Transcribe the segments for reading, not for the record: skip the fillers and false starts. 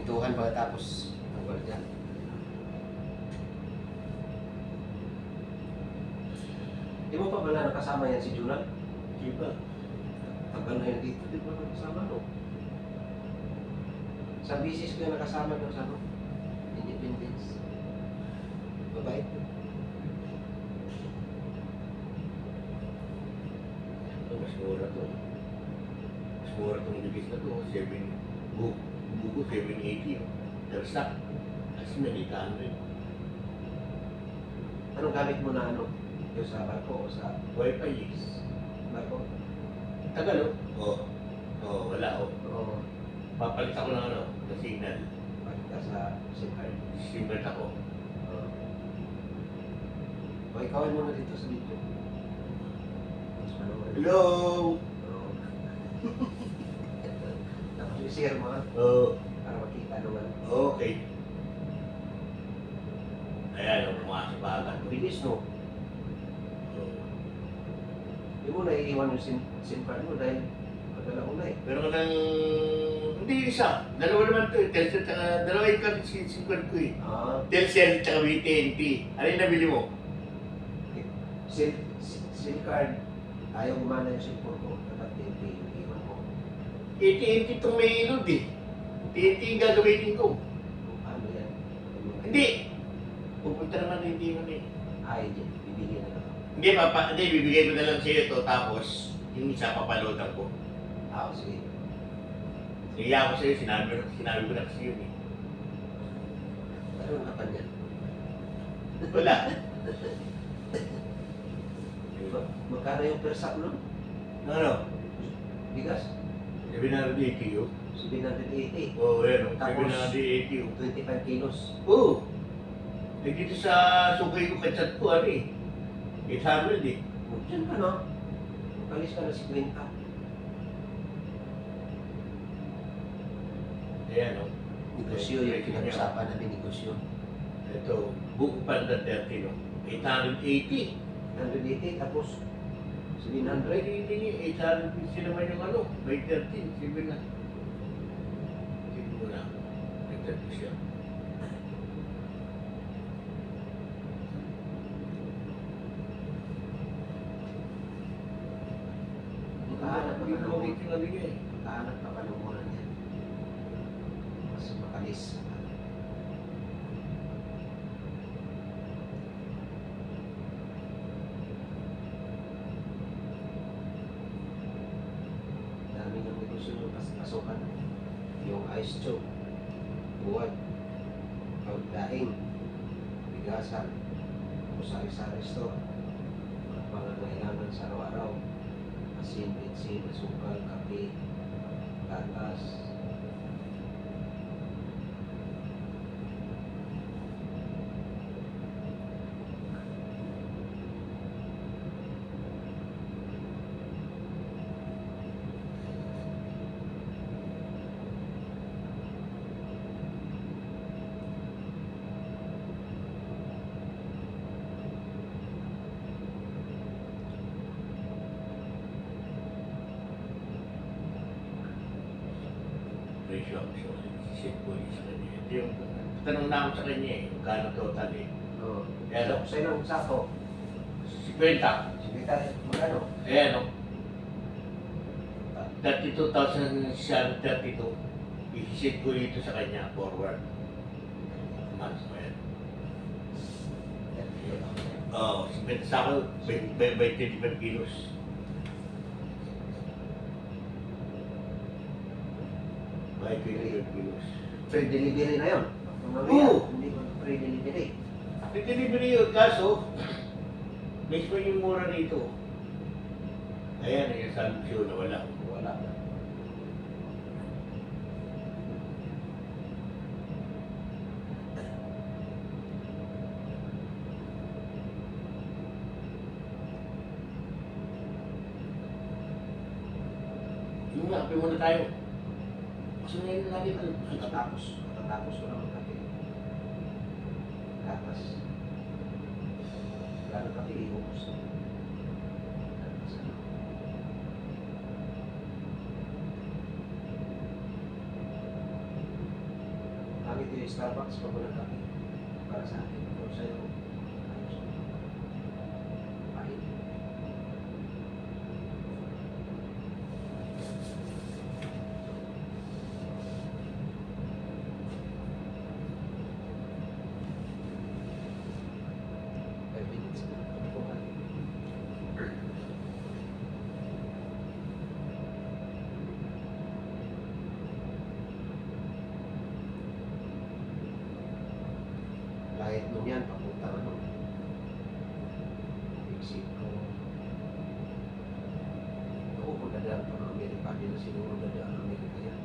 pintuhan pagkatapos ang gwardiya. Di mo pa pala nakasama yan si Junal? Di ba? Tagal na yan dito, di ba nakasama, no? Sa bisis ko yung nakasama doon sa ano? Independence. Mabait. Mas mura to. Mas mura itong ibigis na to. 7, buko 780. Per stock. As in, 800. Anong gamit mo na ano? Yung sa barko o sa Wi-Fi is. barko? Tagal, oh. Oo. Oo, wala, oh. Oo. Papalit ako ng ano, ng signal. Pagka sa SIM card. Signal ako. Oo. O ikaw ay muna dito sa dito. Hello! Oo. Tapos yung share mo ha? Oh, Para makita naman. okay. Ayan, pumasok pa agad. Bilis no? Hindi mo naiiwan yung SIM card mo dahil madala ko na eh. Pero nang hindi isa. Dalawa naman to eh. Telcel tsaka, dalawa yung card SIM-card ko eh. Ah, Telcel tsaka BTNT. Ano yung nabili mo? SIM card. Ayaw gumana yung SIM card ko. Dapat TNT yung iwan mo. TNT itong may load eh. TNT yung gagamitin ko. Ano yan? Hindi. Pupunta naman na hindi yun eh. Ay, bibigyan na lang. Hindi, bibigay ko na lang sa'yo ito. Tapos, yung isa papalotan ko. Ah, sige. Iya ko sa'yo, sinabi ko na kasi yun eh. Ano nga pa niyan? Wala. Magkano yung per sack nun? Ano? Bigas? Sabi na rin ATU. 780. Oo, yan. Sabi Tapos, na rin ATU. 25 kilos. Oo. Eh, dito sa sukay ko katsat ko, ano eh. 800 eh. Diyan ka no? Kalis ka na 50. Ayan o. Negosyo yung pinag-usapan namin, negosyo. Ito, buko pa na 30 no. 880. 180 tapos 700. Hindi, 850 naman yung ano. By 13, sabi na. Tingin mo na. Nagtag ko siya. Magkahanap ka pa ng mura. Yung nabigay. Magkahanap ka pa ng mura niyan. Mas makalis. Dami ng negosyo yung pasukan. Yung ice choke, buwan, pagdaing, bigasan, sari-sari store, mga pangangailangan sa araw-araw, asin, bensin, asukal, kape, gatas. Presyo ako siya. Isip ko yun sa kanya. Ito yung tanong na ako sa kanya eh. Kung kano total eh. Oh. Ayan o. Sa ilang sako? 50. Sige tayo, magkano? Ayan o. 32,732. Isip ko dito sa kanya. Forward. Months mo yan. Oo. 50 sa ako. By 25 kilos. By 25 kilos. Free delivery na yun. Kung Oo. mamaya, hindi ko free delivery. May delivery yun. Kaso, mismo yung mura dito. Ayan, yung sabi siya na wala. Wala na. Yung nga, kape muna tayo. Gusto na yun natin ito. Matatapos ko lang ang kape. Gatas. Gano'n kape, iubos. Gatas. ito yung Starbucks pag walang kape. Para sa akin. Pero sa'yo, ayos ko. Pahit. Five minutes na. Ano po ba? Kahit nung yan, papunta ano. Mexico. Oo, kung dadaan pa ng Amerika, hindi na siguro dadaan ng Amerika yan.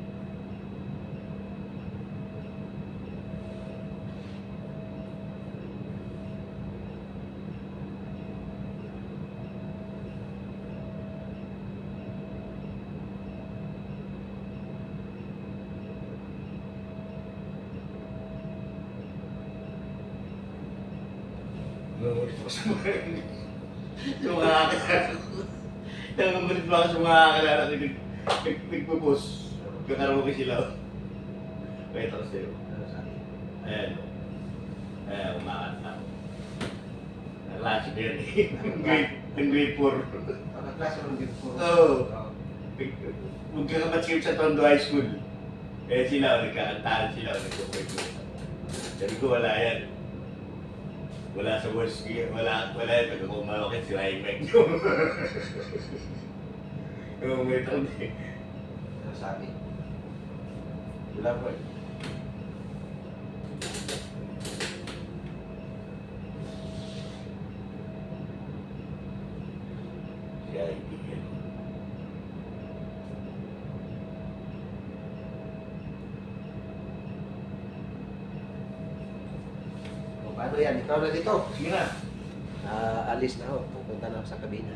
Nangungulit ako sa mga sa mga kakilala ko. Nangungulit pa ako sa mga kakilala ko. Nagpo-post. Kakaroke sila. Pakita ko sa'yo. Ano sa akin? Ayan. Ayan, umakanta. Naklase ko yan eh. Ng grade 4. Nakaklase ko ng before. Oo. Magkakabatskip sa Tondo High School. Eh sila, nagkakantahan sila, nagpo-post. Sabi ko, wala yan. Wala sa worst gear, wala yan. Pag ako umalakit, si Raymack nyo. Umumit ako din. Ano sa akin? Wala po eh. Si ID yan. O paano yan? Ikaw na dito. Sige na. Alis na ako. Pupunta na ako sa kabina.